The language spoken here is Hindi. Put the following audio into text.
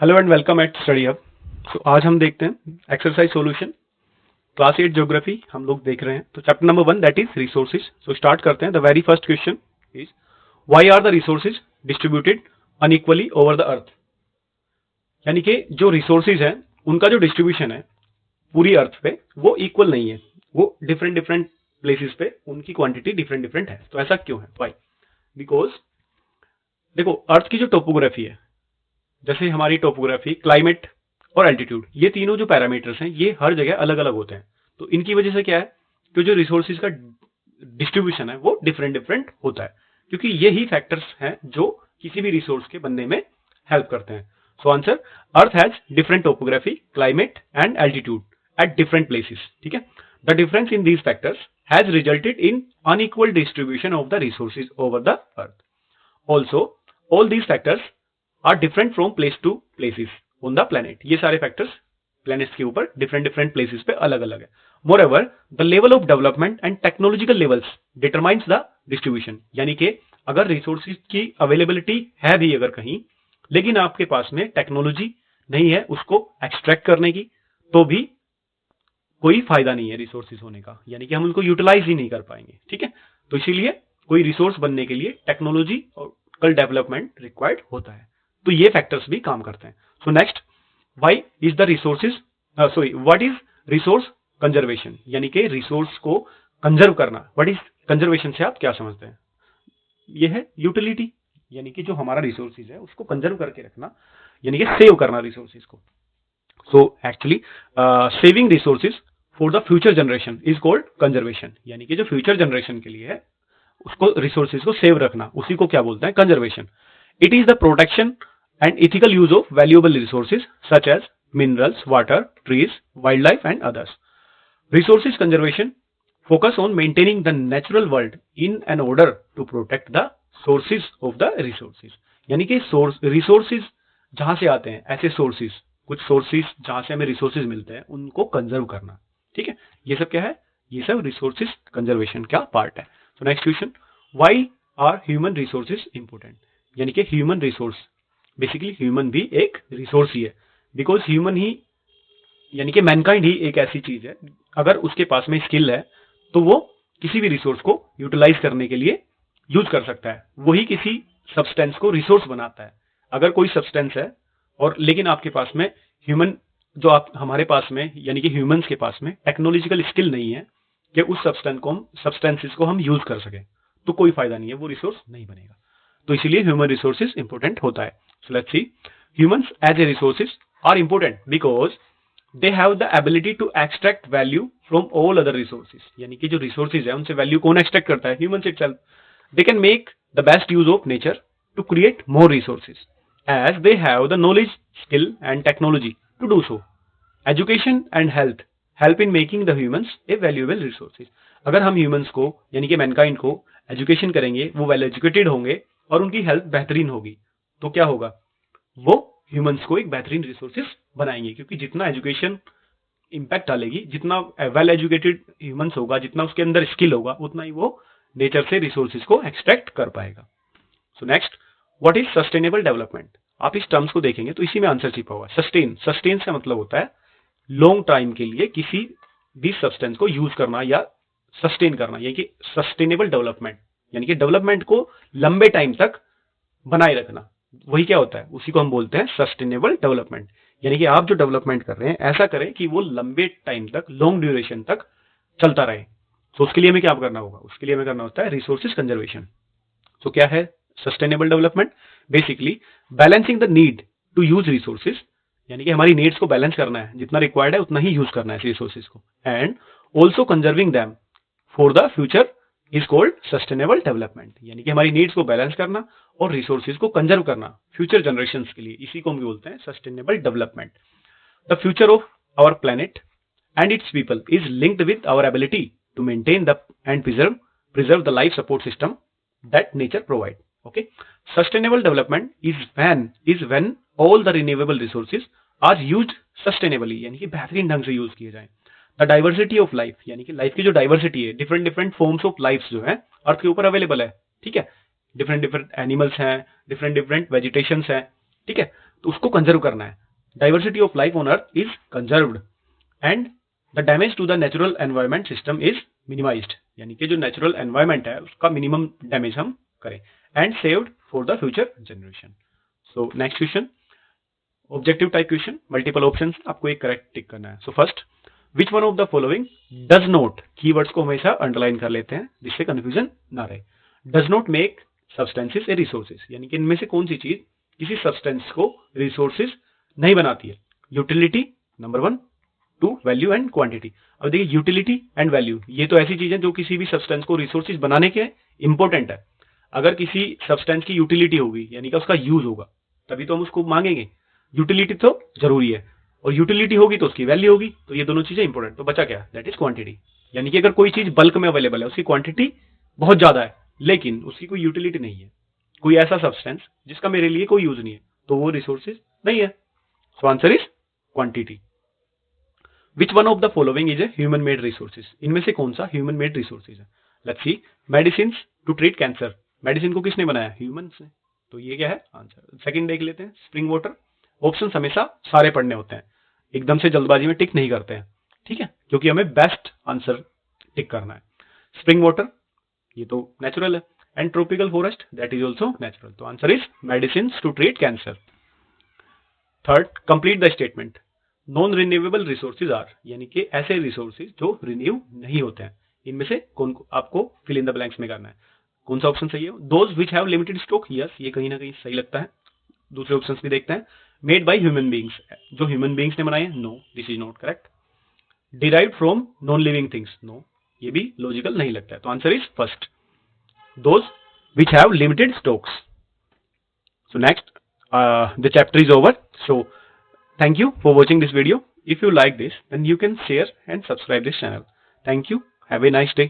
Hello and welcome eight study hub. तो आज हम देखते हैं एक्सरसाइज सॉल्यूशन क्लास 8 ज्योग्राफी हम लोग देख रहे हैं। तो chapter number 1 that is resources. So start करते हैं। The very first question is why are the resources distributed unequally over the earth. यानी कि जो रिसोर्सेज हैं उनका जो डिस्ट्रीब्यूशन है पूरी अर्थ पे वो इक्वल नहीं है, वो डिफरेंट डिफरेंट प्लेसेस पे उनकी क्वांटिटी डिफरेंट डिफरेंट है। तो ऐसा क्यों है? व्हाई? बिकॉज देखो, अर्थ की जो टोपोग्राफी है, जैसे हमारी टोपोग्राफी, क्लाइमेट और एल्टीट्यूड, ये तीनों जो पैरामीटर्स हैं ये हर जगह अलग अलग होते हैं। तो इनकी वजह से क्या है कि जो रिसोर्सेज का डिस्ट्रीब्यूशन है वो डिफरेंट डिफरेंट होता है, क्योंकि ये ही फैक्टर्स हैं जो किसी भी रिसोर्स के बनने में हेल्प करते हैं। So answer, earth has different topography, climate and altitude at different places. ठीक है, the difference in these factors has resulted in unequal distribution of the resources over the earth. Also all these factors are different from place to places on the planet. ये सारे फैक्टर्स प्लेनेट्स के ऊपर डिफरेंट डिफरेंट प्लेसेस पे अलग अलग है। Moreover the level of development and technological levels determines the distribution. यानी कि अगर रिसोर्सेज की अवेलेबिलिटी है भी अगर कहीं, लेकिन आपके पास में टेक्नोलॉजी नहीं है उसको एक्सट्रैक्ट करने की, तो भी कोई फायदा नहीं है रिसोर्सेज होने का, यानी कि हम उनको यूटिलाइज ही नहीं कर पाएंगे। ठीक है, तो इसीलिए कोई रिसोर्स बनने के लिए टेक्नोलॉजी और कल डेवलपमेंट रिक्वायर्ड होता है। तो ये फैक्टर्स भी काम करते हैं। So next, why is the resources what is resource conservation. यानी कि रिसोर्स को कंजर्व करना। व्हाट इज कंजर्वेशन से आप क्या समझते हैं? ये है यूटिलिटी, यानी कि जो हमारा रिसोर्सेज है उसको कंजर्व करके रखना, यानी कि सेव करना रिसोर्सेज को। So actually saving resources for the future generation is called conservation. यानी कि जो फ्यूचर जनरेशन के लिए है उसको रिसोर्सेज को सेव रखना, उसी को क्या बोलते हैं? Conservation. It is the protection and ethical use of valuable resources such as minerals, water, trees, wildlife and others. Resources conservation focus on maintaining the natural world in an order to protect the sources of the resources. यानी कि resources जहां से आते हैं, ऐसे sources, कुछ sources जहां से हमें resources मिलते हैं उनको कंजर्व करना। ठीक है, ये सब क्या है? ये सब resources conservation का पार्ट है। So next question, why are human resources important? यानी कि human resource, बेसिकली ह्यूमन भी एक रिसोर्स ही है, बिकॉज ह्यूमन ही, यानी कि मैनकाइंड ही एक ऐसी चीज है, अगर उसके पास में स्किल है तो वो किसी भी रिसोर्स को यूटिलाइज करने के लिए यूज कर सकता है। वही किसी सब्सटेंस को रिसोर्स बनाता है। अगर कोई सब्सटेंस है और लेकिन आपके पास में ह्यूमन, जो आप हमारे पास में यानी कि ह्यूमंस के पास में टेक्नोलॉजिकल स्किल नहीं है कि उस सब्सटेंसेस को हम यूज कर सके, तो कोई फायदा नहीं है, वो रिसोर्स नहीं बनेगा। तो इसीलिए ह्यूमन रिसोर्सेज इंपॉर्टेंट होता है। So let's see, humans as a resources are important because they have the ability to extract value from all other resources. यानी कि जो resources है उनसे value कौन extract करता है? Humans itself. They can make the best use of nature to create more resources as they have the knowledge, skill and technology to do so. Education and health help in making the humans a valuable resources. अगर हम humans को यानी कि mankind को education करेंगे, वो well educated होंगे और उनकी health बेहतरीन होगी, तो क्या होगा? वो ह्यूमंस को एक बेहतरीन रिसोर्सेज बनाएंगे, क्योंकि जितना एजुकेशन इंपैक्ट डालेगी, जितना वेल एजुकेटेड ह्यूमंस होगा, जितना उसके अंदर स्किल होगा, उतना ही वो नेचर से रिसोर्सेज को एक्सट्रैक्ट कर पाएगा। So next, what is sustainable development? आप इस टर्म्स को देखेंगे तो इसी में आंसर छिपा हुआ है। सस्टेन से मतलब होता है लॉन्ग टाइम के लिए किसी भी सब्सटेंस को यूज करना या सस्टेन करना, यानी कि सस्टेनेबल डेवलपमेंट, यानी कि डेवलपमेंट को लंबे टाइम तक बनाए रखना, वही क्या होता है? उसी को हम बोलते हैं सस्टेनेबल डेवलपमेंट। यानी कि आप जो डेवलपमेंट कर रहे हैं ऐसा करें कि वो लंबे टाइम तक, लॉन्ग ड्यूरेशन तक चलता रहे। तो उसके लिए हमें क्या करना होगा? उसके लिए हमें करना होता है रिसोर्सेज कंजर्वेशन। तो क्या है sustainable development? Basically balancing the need to use resources, यानी कि हमारी नीड्स को बैलेंस करना है, जितना रिक्वायर्ड है उतना ही यूज करना है रिसोर्सेज को, and also conserving them for the future is called sustainable development. यानी कि हमारी नीड्स को बैलेंस करना और रिसोर्सेज को कंजर्व करना फ्यूचर जनरेशंस के लिए, इसी को हम बोलते हैं sustainable development. The future of our planet and its people is linked with our ability to maintain the and preserve the life support system that nature provide. Okay, sustainable development is when all the renewable resources are used sustainably, यानी कि बेहतरीन ढंग से यूज किए जाए। द डाइवर्सिटी ऑफ लाइफ, यानी कि लाइफ की जो डाइवर्सिटी है, different different forms of life जो है अर्थ के ऊपर अवेलेबल है। ठीक है, डिफरेंट डिफरेंट एनिमल्स हैं, डिफरेंट डिफरेंट वेजिटेशंस हैं। ठीक है, तो उसको कंजर्व करना है। Diversity of life on earth is conserved and the damage to the natural environment system is minimised, यानी कि जो नेचुरल एनवायरमेंट है उसका मिनिमम डैमेज हम करें, and saved for the future generation. So next question, objective type question, multiple options, आपको एक करेक्ट टिक करना है। So first, which one of the following does not, keywords को हमेशा अंडरलाइन कर लेते हैं जिससे कंफ्यूजन ना रहे। Does not make substances A resources, यानी कि इनमें से कौन सी चीज किसी सब्सटेंस को रिसोर्सेज नहीं बनाती है। Utility number 1, 2 value and quantity. अब देखिए यूटिलिटी एंड वैल्यू ये तो ऐसी चीजें जो किसी भी सब्सटेंस को रिसोर्सेज बनाने के इंपॉर्टेंट है। अगर किसी सब्सटेंस की यूटिलिटी होगी यानी कि उसका यूज होगा तभी तो हम उसको मांगेंगे। यूटिलिटी तो जरूरी है और यूटिलिटी होगी तो उसकी वैल्यू होगी, तो ये दोनों चीजें इंपॉर्टेंट। तो बचा क्या, दैट इज क्वांटिटी, यानी कि अगर कोई चीज बल्क में अवेलेबल है, उसकी क्वांटिटी बहुत ज्यादा है लेकिन उसकी कोई यूटिलिटी नहीं है, कोई ऐसा सब्सटेंस जिसका मेरे लिए कोई यूज नहीं है, तो वो रिसोर्सेज नहीं है। So answer is quantity. Which one of the following is a human made resources, इनमें से कौन सा ह्यूमन मेड रिसोर्सेज है। Let's see, medicine to treat cancer, medicine को किसने बनाया, ह्यूमंस ने, तो ये क्या है आंसर। सेकंड देख लेते हैं, स्प्रिंग वाटर। ऑप्शन हमेशा सारे पढ़ने होते हैं, एकदम से जल्दबाजी में टिक नहीं करते हैं, ठीक है, क्योंकि हमें बेस्ट आंसर टिक करना है। स्प्रिंग वाटर ये तो नेचुरल है, and tropical forest that is also natural, तो answer is medicine to treat cancer. Third, complete the statement. Non renewable resources are, यानी कि ऐसे रिसोर्सेज जो रिन्यू नहीं होते हैं, इनमें से कौन को आपको फिल इन द ब्लैंक्स में करना है, कौन सा ऑप्शन सही है। Those which have limited stock, yes ये कहीं ना कहीं सही लगता है। दूसरे ऑप्शंस भी देखते हैं। मेड बाय ह्यूमन बीइंग्स, जो ह्यूमन बीइंग्स ने बनाए हैं, no this is not correct. Derived from non living things, no ये भी लॉजिकल नहीं लगता है, तो answer is first, those which have limited stocks. So next, the chapter is over. So thank you for watching this video. If you like this, then you can share and subscribe this channel. Thank you. Have a nice day.